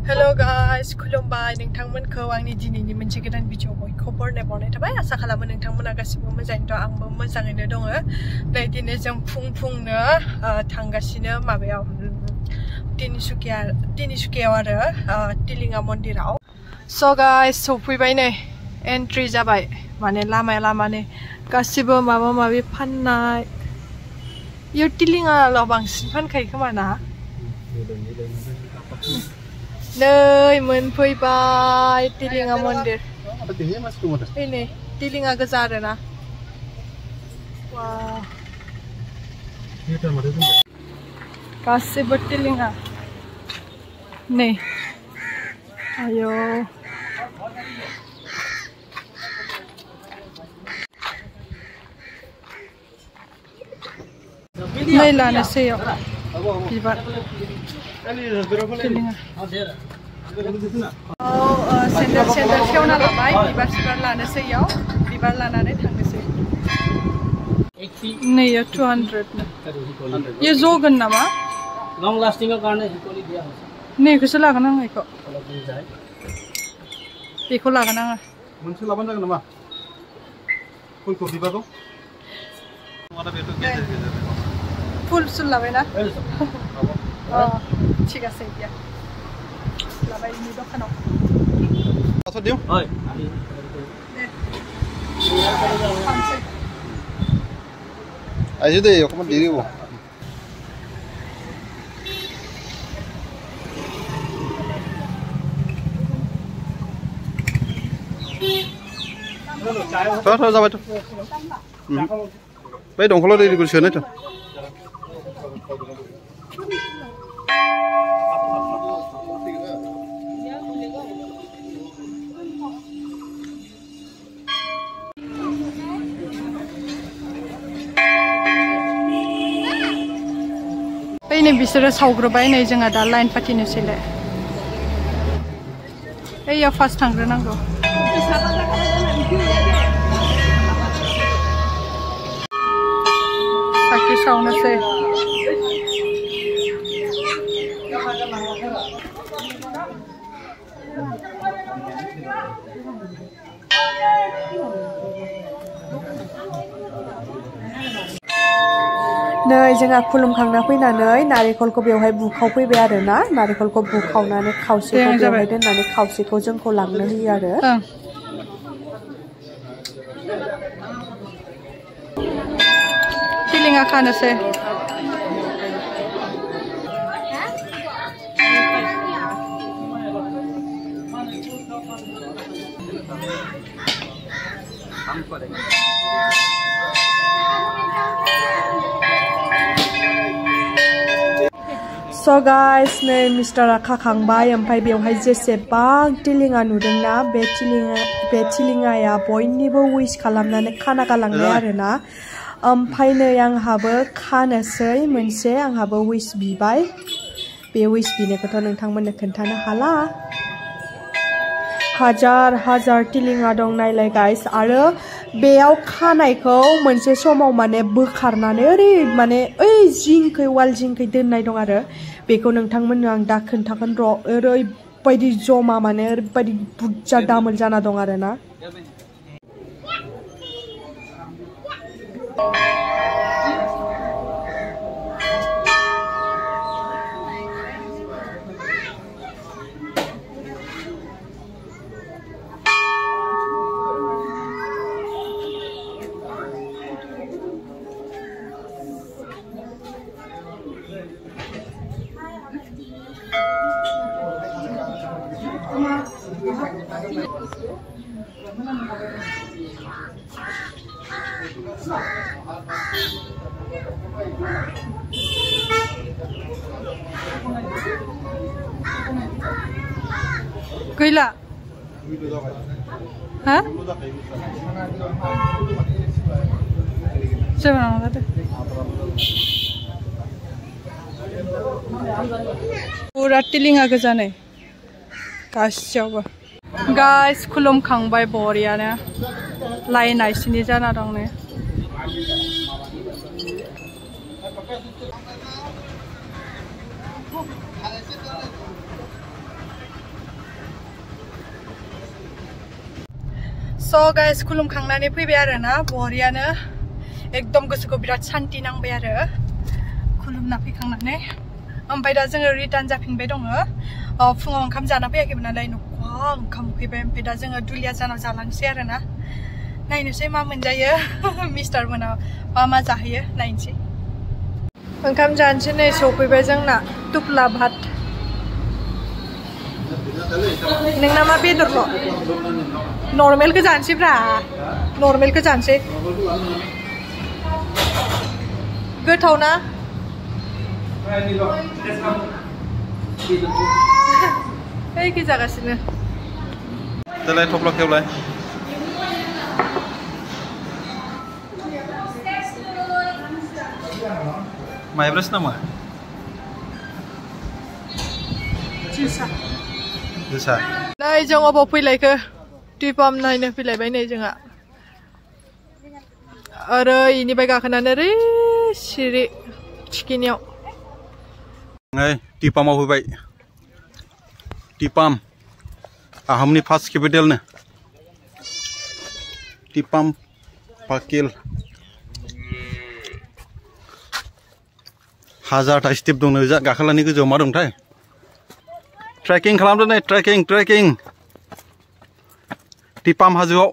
Hello guys, खुलुमबाय नोंथांमोनखौ आंनि दिनैनि मोनसे गोदान भिडिअ बयखौबो बरनायबावनाय थाबाय आसा खालामो नोंथांमोना गासिबो मोजाङैनो दं आंबो मोजाङैनो दङ नै दिनै जों फुंनो थांगासिनो माबायाव तिनिसुकियाव आरो तिलिंगा मन्दिराव स गाइस सफैबाय नै एन्ट्रि जाबाय माने लामानि गासिबो माबा माबि फाननाय यो तिलिंगाल' बांसिन फानखायो खोमा ना नै मोनफैबाय तिलिंगा मन्दिर नै तिलिंगा गोजा आरोना गासिबो तिलिंगा नै आयौ नै लानोसै बिबार तिलिंगा सेन्देल खेवना लाबाय बिबार लानोसै बिबार लानानै थांनोसै नै 200 यो जगोन नामा लंग लास्टिंग कारणे हिकोली दिया हो नैखौसो लागोन आं बेखौ लागोन आङो मोनसे लाबानो जागोन नामा फुलखौ बिबारखौ फुल सुल लाबायना ঠিক আছে এতিয়া লাবাই নি দোকানত আচ্ছা দিও হয় আইজে দে অকমান দেৰি হ'ব Thôi ra vậy thôi. Bây đồng kholo đây còn sườn đấy thôi. Bây này bicara saugrubai này jangan ada line pati nusile. Ya fast tanggung nanggo. Sakit sauna se. Nei जोंहा खुलुमखांना फैनानै नारेंखलखौ बेवहाय बुखाव फैबाय आरो ना नारेंखलखौ बुखावनानै खावसेखौ बेवहाय दोननानै खावसेखौ जोंखौ लांनो होयो आरो तिलिंगा खानोसै So guys, नै मिस्टारा खाखांबाय ओमफ्राय बेवहाय जेसेबां तिलिंगा नुदोंना बे तिलिंगाया बयनिबो विश खालामनानै खाना गालांनाय आरोना ओमफ्राय नै आंहाबो खानोसै मोनसे आंहाबो विश बिबाय बे विश बिनायखौथ' नोंथांमोननो खोन्थानो हाला हाजार तिलिंगा दं नायलाय गाइस आरो बेयाव खानायखौ मोनसे समाव माने बोखारनानै ओरै माने ओइ जिंखै वाल जिंखै दोननाय दं आरो बेखौ नोंथांमोननो आं दा खोन्थागोन र' ओरैबायदि जमा माने ओरैबायदि बुरजा दामोल जाना दं आरोना गैला हा जेबो नङा दे पुरा तिलिंगा गोजा नै गासियावबो गाइस खुलुमखांबाय बरियानो लाइन आइसिनि जाना दं नै So guys, खुलुमखांनानै फैबाय आरोना बरियानो एकदम गोसोखौ बिराद सान्ति नांबाय आरो खुलुमना फैखांनानै ओमफ्राय दा जोङो रिटार्न जाफिनबाय दङ फुङाव ओंखाम जाना फैयाखैमोन नालाय न'आव ओंखाम उखैबाय ओमफ्राय दा जोङो दुलियाजानाव जालांसै आरोना नायनोसै मा मोनजायो मिस्टार मोना मा जाहैयो नायनोसै ओंखाम जानोसै नै सफैबाय जोंना तुप्ला भात नोंना मा बेदरल' नर्मेलखौ जानोसै ब्रा नर्मेलखौ जानोसै गोथाव ना एखे जागासिनो दालाय थफ्ला खेवलाय माइब्रासो नामा जोसा नै जों अबाव फैलायखो टिपाम नायनो फैलायबाय नै जोंहा आरो इनिफ्राय गाखोनानै ओरै सिरि थिखिनियाव नै टिपामाव फैबाय टिपाम आहमनि फार्स्ट केपिटेलनो टिपाम पाकिल 1000टा स्टेप दं नो गाखोलानि गोजौआव मा दंथाय ट्रेकिं खालामदो नै ट्रेकिं टिपाम हाजोआव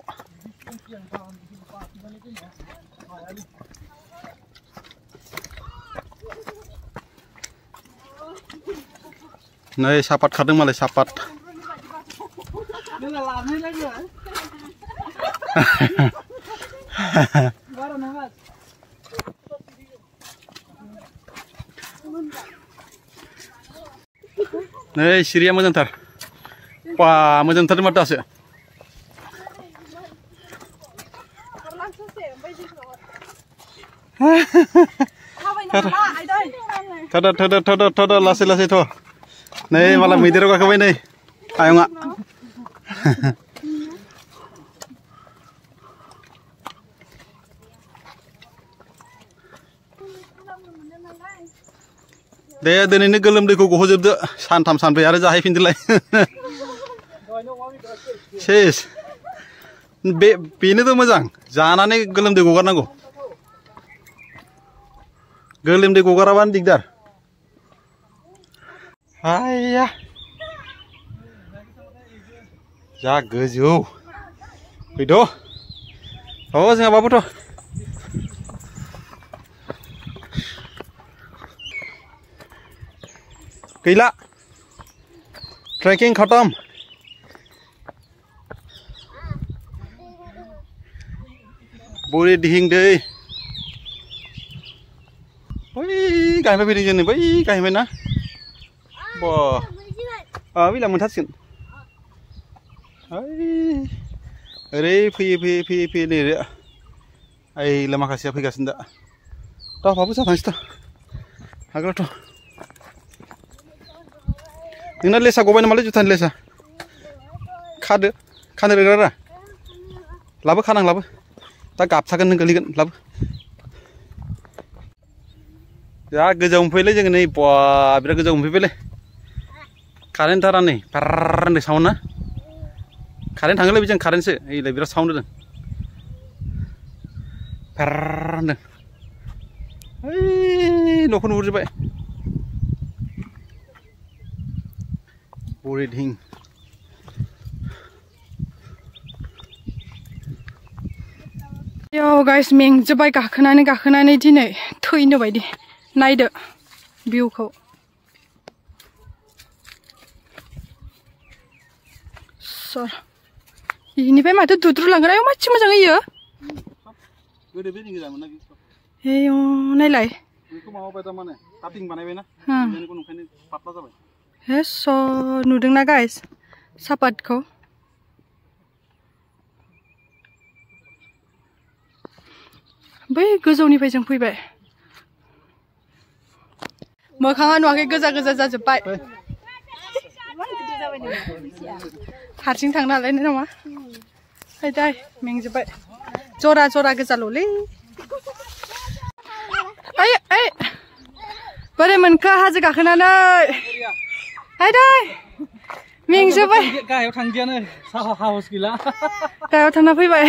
नै सापात खादों मालाय सापात नै सिरिया मोजांथार बा मोजांथार माथो दासो थद लासै लासै थ' नै माला मैदेराव गाखोबाय नै आयंआ दे दिनैनो गोलोमदैखौ गहोजोबदो सानथाम सानब्रै आरो जाहैफिनदोलाय सेस बेनोथ' मोजां जानानै गोलोमदै गगारनांगौ गोलोमदै गगाराबानो दिगदार हाया जा गोजौ फैद' जोंहा बाबुथ' गैला ट्रेकिं खतम बुरि दिहिं दै बै गायबाय फैदों जों बै गायबाय ना बा बेला मोनथारसिगोन ओरै फैयै नै ओइला माखासेया फैगासिनो दा बाबु जा थांसै दा हागोनथ' नोंना लेसा गबाय नामालै जुथानि लेसा खानो रोगारा लाबो खानां दा गाबथागोन नों गोलैगोन लाबो जा गोजौ मोनफैबायलै जोङो नै बा बिराद गोजौ मोनफैबायलै कारेन्ट थारा नै फार होनदों साउन्ड ना कारेन्ट थाङोलै बेजों कारेन्टसो ओइलाय बिराद साउन्ड होदों फार होनदों ओइ न'खौ नुहुरजोब्बाय बुरिदिं गाइस मेंजोब्बाय गाखोनानै दिनै थैनो बायदि नायदो भिउखौ इनिफ्राय माथो दुद्रुलांगोन आयौ माथि मोजां होयो नायलाय नुदोंना गाइस सापातखौ बै गोजौनिफ्राय जों फैबाय मोखाङा नुवाखै गोजा जाजोब्बाय हारसिं थांनो हालायनाय नामा दै मेंजोब्बाय जरा गोजाल'लै बोरै मोनखो हाजो गाखोनानै दै मेंजोबाय गाहायाव थांदियानो साहस गैला गाहायाव थांना फैबाय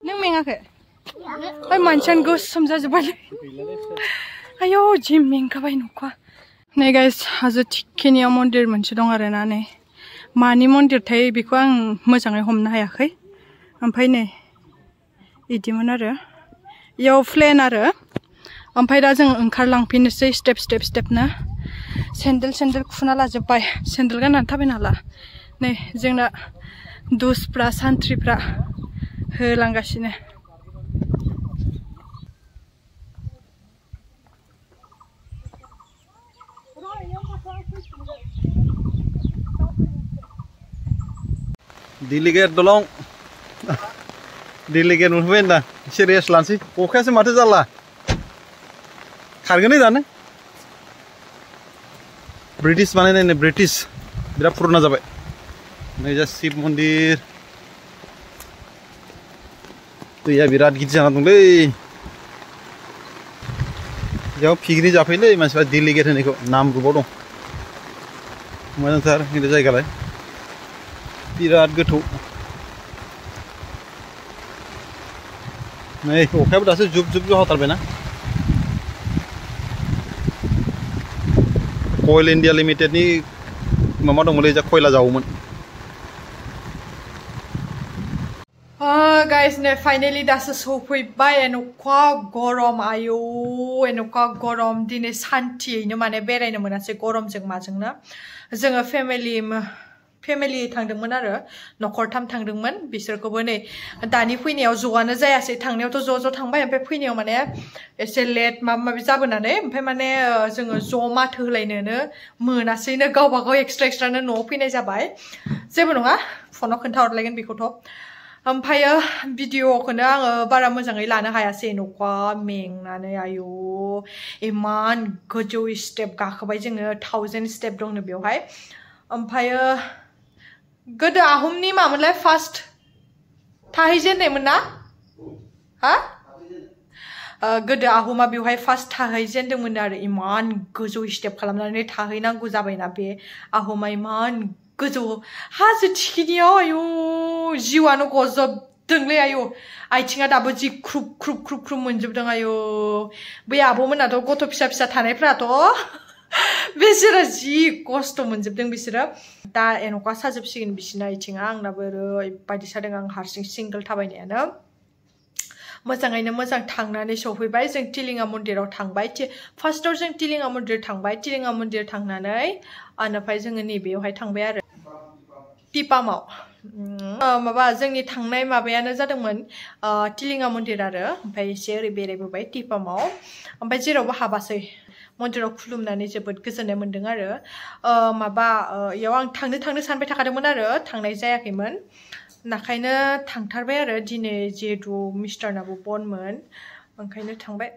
नों मेङाखै ओइ मानसियानो गोसोम जाजोब्बाय आयौ जि मेंखाबाय न'खा नै गाइस हाजो थिखिनियाव मन्दिर मोनसे दं आरोना नै मानि मन्दिरथाय बेखौ आं मोजाङै हमनो हायाखै ओमफ्राय नै इदिमोन आरो इयाव प्लेन आरो ओमफ्राय दा जों ओंखारलांफिननोसै स्टेपनो सेन्देल खुना लाजोब्बाय सेन्देल गाननानै थाबायनो हाला नै जोंना दुसफ्रा सान्थ्रिफ्रा होलांगासिनो Delegate dolong. Delegate मोनफैबाय दा सिरियास लानोसै अखायासो माथो जाला खारगोन दानो ब्रिटिश बानायनाय ब्रिटिश बिराद पुराना जाबाय नै जा शिव मन्दिर दैया बिराद गिदिर जाना दंलै बेयाव पिकनिक जाफैलै मानसिफ्रा डेलिगेट होनायखौ नाम ग्रुपाव दं मोजांथार बे जायगालाय बिराद गोथौ नै अखायाबो दासो जुब हाथारबायना कयल इन्डिया लिमिटेडनि माबा दंमोनलै जा खयला जावोमोन गाइस ने फाइनली दासो सफैबाय एन'खा गरम आयौ एन'खा गरम दिनै सान्थियैनो माने बेरायनो मोनासै गरमजों माजोंनो जोङो फेमिलि थांदोंमोन आरो न'खरथाम थांदोंमोन बिसोरखौबो नै दानि फैनायाव ज'आनो जायासै थांनायावथ' ज' थांबाय ओमफ्राय फैनायाव माने एसे लेट माबा माबि जाबोनानै ओमफ्राय माने जोङो ज' माथो होलायनोनो मोनासैनो गावबा गाव एक्सट्रानो न'आव फैनाय जाबाय जेबो नङा फनाव खोन्थाहरलायगोन बेखौथ' ओमफ्रायो भिडिअखौनो आङो बारा मोजाङै लानो हायासै न'खा मेंनानै आयौ इमान गोजौ स्टेप गाखोबाय जोङो 1000 स्टेप दंनो बेवहाय ओमफ्रायो गोदो आहमनि मामोनलाय फार्स्ट थाहैजेननायमोन ना हा गोदो आहमा बेवहाय फार्स्ट थाहैजेनदोंमोन आरो इमान गोजौ स्टेप खालामनानै थाहैनांगौ जाबायना बे आहमा इमान गोजौ हाजो थिखिनियाव आयौ जिउआनो गजबदोंलै आयौ आथिङा दाबो जि ख्रुब मोनजोबदों आयौ बै आब'मोनाथ' गथ' फिसा थानायफ्राथ' बिसोरो जि खस्थ' मोनजोबदों बिसोरो दा एन'खा साजोबसिगोन बिसिना आथिङा आंनाबो ओरैबायदि सादों आं हारसिं सिंगोल थाबायनायानो मोजाङैनो मोजां थांनानै सफैबाय जों तिलिंगा मन्दिराव थांबाय फार्स्टआव जों तिलिंगा मन्दिर थांबाय तिलिंगा मन्दिर थांनानै ओमफ्राय जोङो नैबेयावहाय थांबाय आरो पिपामाव माबा जोंनि थांनाय माबायानो जादोंमोन तिलिंगा मन्दिर आरो ओमफ्राय एसे ओरै बेरायबोबाय टिपामाव ओमफ्राय जेरावबो हाबासै मन्दिराव खुलुमनानै जोबोद गोजोननाय मोन्दों आरो माबा इयाव आं थांनो सानबाय थाखादोंमोन आरो थांनाय जायाखैमोन नाखायनो थांथारबाय आरो दिनै जिहेतु मिस्टारनाबो बनमोन ओंखायनो थांबाय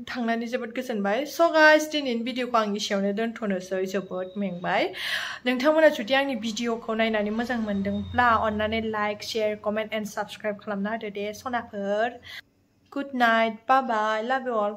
थांनानै जोबोद गोजोनबाय स' गाइस दिनैनि भिडिअखौ आं एसेयावनो दोनथ'नोसै जोबोद मेंबाय नोंथांमोना जुदि आंनि भिडिअखौ नायनानै मोजां मोनदोंब्ला अन्नानै like share comment end subscribe खालामना होदो दे सनाफोर गुड नाइट बाय बाय लाभ इउ अल